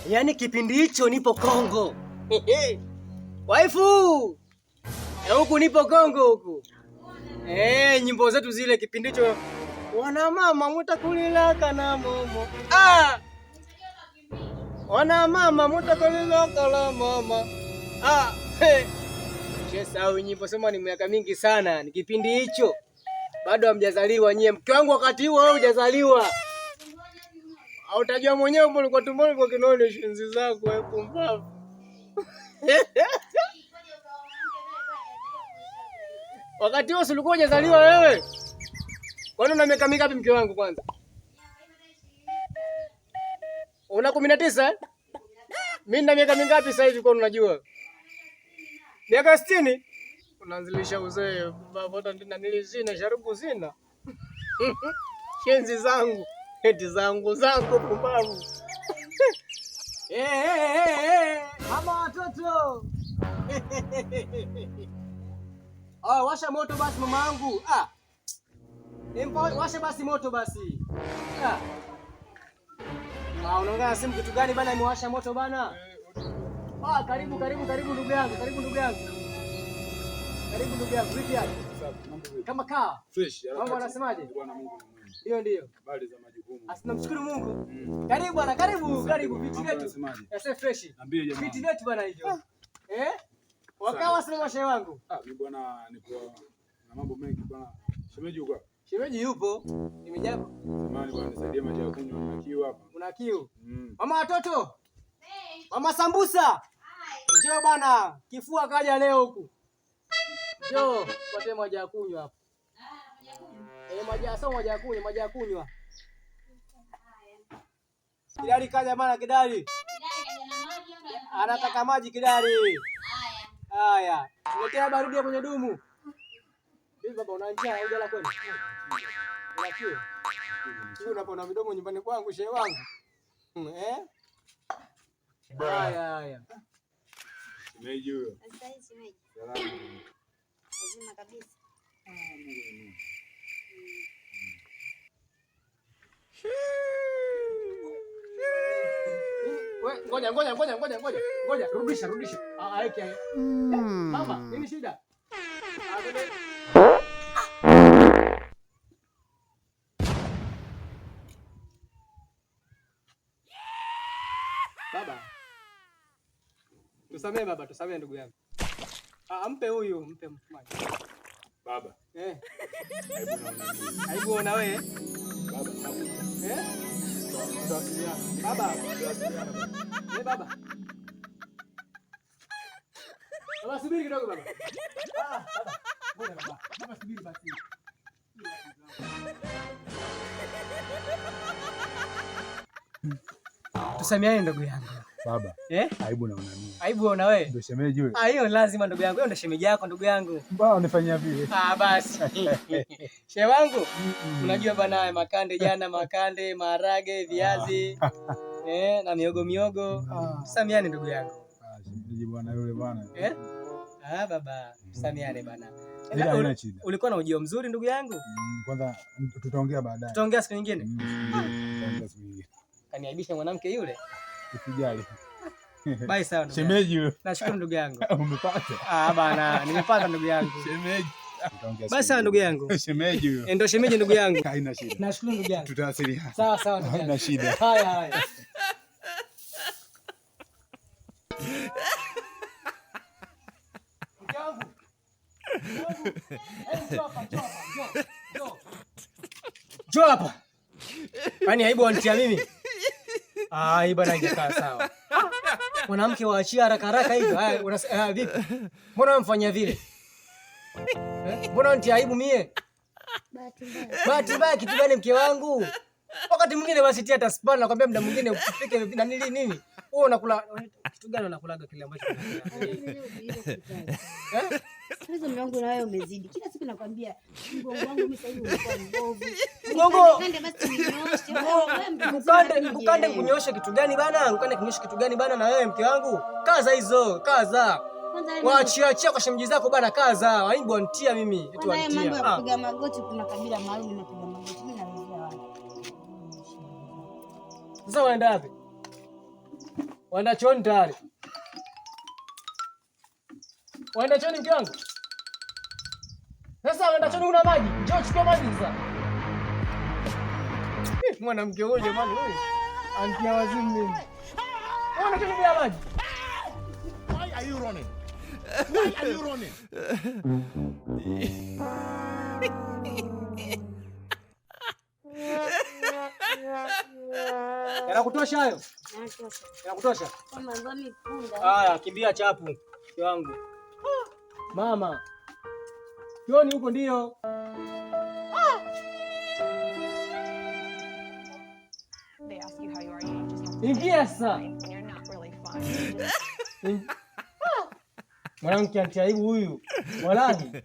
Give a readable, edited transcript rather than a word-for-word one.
Yaani kipindi hicho nipo Kongo. Waifu! Huku nipo Kongo huku. Nyimbo zetu zile kipindi hicho. Wana mama mutakulilaka na momo. Wana mama mutakulilaka na mama. Shesau nyimbo sema ni miaka mingi sana. Ni kipindi hicho. Bado hamjazaliwa nyie. Mke wangu wakati huo wewe hujazaliwa. Utajua mwenyewe mbona kwa tumboni kwa kinole shinzi zako wewe pumbavu. Wakati huo ulikuwa hujazaliwa wewe. Kwani una miaka mingapi mke wangu kwanza? Una 19? Mimi na miaka mingapi sasa hivi kwa unajua? Miaka 60? Unaanzilisha uzee baba, hata nilizina sharubu zina. Shenzi zangu, eti zangu zako pumbavu. Mama watoto. Washa moto basi mama yangu. Washa basi moto basi. Unaongea simu kitu gani bana, imewasha moto bana? Karibu ndugu yangu, karibu ndugu yangu. Karibu ndugu yangu, vipi hapa? Kama kaa. Fresh. Mama anasemaje? Bwana Mungu ni mwema. Ndio. Habari za majukumu. Tunamshukuru Mungu. Karibu bwana, karibu viti vyetu. Sasa fresh. Niambie jamaa. Viti vyetu bwana hivyo. Wakawa sema shehe wangu. Mimi bwana nipo na mambo mengi bwana. Shemeji yuko hapa. Shemeji yupo. Nimejapa. Jamani bwana nisaidie maji ya kunywa, na kiu hapa. Una kiu? Mama watoto. Mama sambusa. Njoo bwana, kifua kaja leo huku. Njoo, pate maji ya kunywa hapa. Maji ya kunywa. Kidali kaja bwana, Kidali. Anataka maji Kidali. Haya, niletea baridi kwenye dumu. Bibi baba una njaa au jala kweli? Una kiu? Kiu unapona midomo nyumbani kwangu shehe wangu. Haya. Shemeji huyo. Asante shemeji. Salamu. Lazima kabisa. Ngoja. Rudisha. Aeke. Mama, nini shida? Baba. Tusamee ndugu yangu. Mpe huyu, mpe mfumaji. Baba. Aibu una wewe? Baba. Baba. Baba. Baba subiri kidogo baba. Baba. Ngoja baba. Baba subiri basi. Tusameane ndugu yangu. Baba. Aibu naona nini? Aibu una wewe? Ndio shemeji wewe. Hiyo lazima ndugu yangu. Hiyo ndio shemeji yako ndugu yangu. Mbona unifanyia vile? Basi. Shehe wangu, unajua bana makande, maharage, viazi. Na miogo. Tusameane ndugu yangu. Shemeji bwana yule bwana. Baba, tusameane bana. Ulikuwa na ujio mzuri ndugu yangu? Kwanza tutaongea baadaye. Tutaongea siku nyingine? Kaniaibisha mwanamke yule. Usijali. Bye sana. Shemeji wewe. Nashukuru ndugu yangu. Umepata? Bana, nimepata ndugu yangu. Shemeji. Bye sana ndugu yangu. Shemeji wewe. Ndio shemeji ndugu yangu. Haina shida. Nashukuru ndugu yangu. Tutawasiliana. Sawa ndugu yangu. Haina shida. Haya. Njoo hapa. Kwani aibu wanitia mimi? Hii bana haijakaa sawa. Mwanamke waachia haraka hivyo. Vipi? Mbona unamfanyia vile? Mbona unanitia aibu mie? Bahati mbaya kitu gani mke wangu? Wakati mwingine basi tia hata spana, nakwambia muda mwingine upike na nini? Wewe unakula kitu gani unakulaga kile ambacho Sasa mwanangu na wewe umezidi. Kila siku nakwambia mgongo wangu mimi sasa hivi unakuwa mbovu. Ukande kunyoosha kitu gani bana? Ukande kunyoosha kitu gani bana na wewe mke wangu? Kaza. Waachia kwa shemeji zako bana, kaza. Aibu wanitia mimi. Eti wanitia. Mambo ya kupiga magoti kuna kabila maalum na kupiga magoti. Mimi naanzia wapi? Sasa unaenda wapi? Waenda chooni tayari. Waenda chooni mke wangu. Sasa waenda chooni kuna maji. Njoo chukua maji sasa. Mwanamke huyo jamani huyu. Antia wazimu mimi. Waenda chooni bila maji. Why are you running? Why are you running? Yanakutosha hayo? Yanakutosha? Haya, kimbia chapu. Mke wangu. Mama. Chooni huko ndio. Ingia sasa. Mwanamke antia aibu huyu. Walani.